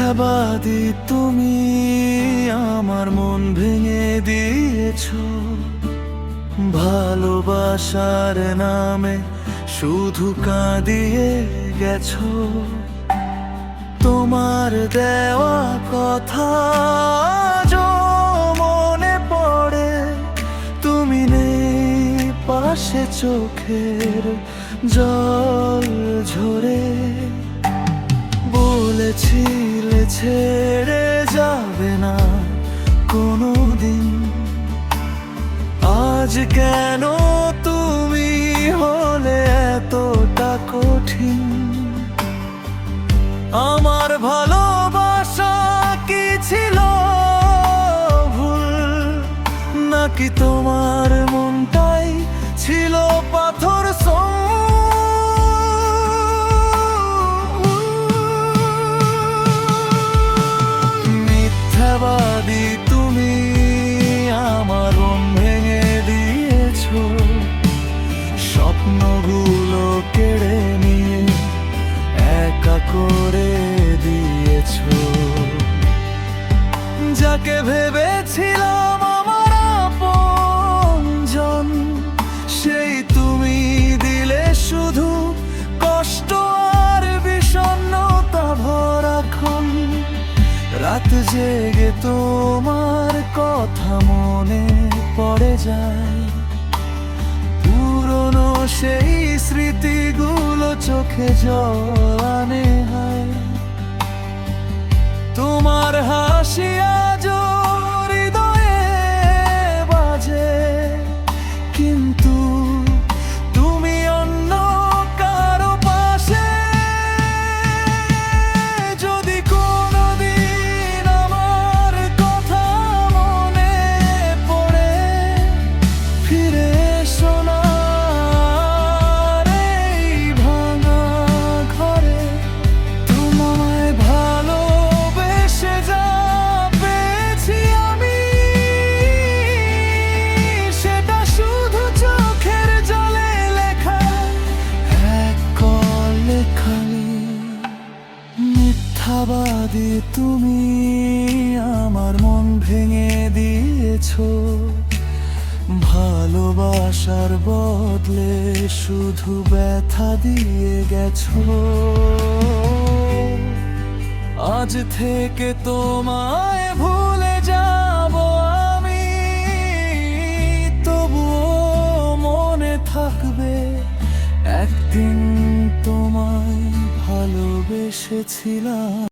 মিথ্যাবাদী তুমি, আমার মন ভেঙে দিয়েছো। ভালোবাসার নামে শুধু কাঁদিয়ে গেছো। তোমার দেওয়া কথা আজও মনে পড়ে, তুমি নেই পাশে, চোখের জল ঝরে। বলেছিলে ছেড়ে যাবে না কোনোদিন, আজ কেন তুমি হলে এতটা কঠিন? আমার ভালোবাসা কি ছিল ভুল, নাকি তোমার মনটাই ছিল পাথর সম? মিথ্যাবাদী তুমি, আমার মন ভেঙে দিয়েছো। স্বপ্নগুলো কেড়ে নিয়ে একা করে দিয়েছো। যাকে ভেবেছিলাম আমার আপনজন, সেই তুমি দিলে শুধু কষ্ট আর বিষণ্ণতা ভরা ক্ষণ। রাত জেগে তোমার কথা মনে পড়ে যায়, পুরনো সেই স্মৃতিগুলো চোখে জল আনে হয়। তোমার হাসি আজও হৃদয়ে বাজে, কিন্তু তুমি অন্য কারো পাশে। যদি কোনোদিন আমার কথা মনে পড়ে, ফিরে এসো না এই ভাঙা ঘরে। তোমায় ভালোবেসে যা পেয়েছি আমি, সেটা শুধু চোখের জলে লেখা এক কলখানি। মিথ্যাবাদী তুমি, আমার মন ভেঙে দিয়েছো। ভালোবাসার বদলে শুধু ব্যথা দিয়ে গেছো। আজ থেকে তোমায় ভুলে যাব আমি, তবুও মনে থাকবে একদিন তোমায় ভালোবেসেছিলাম।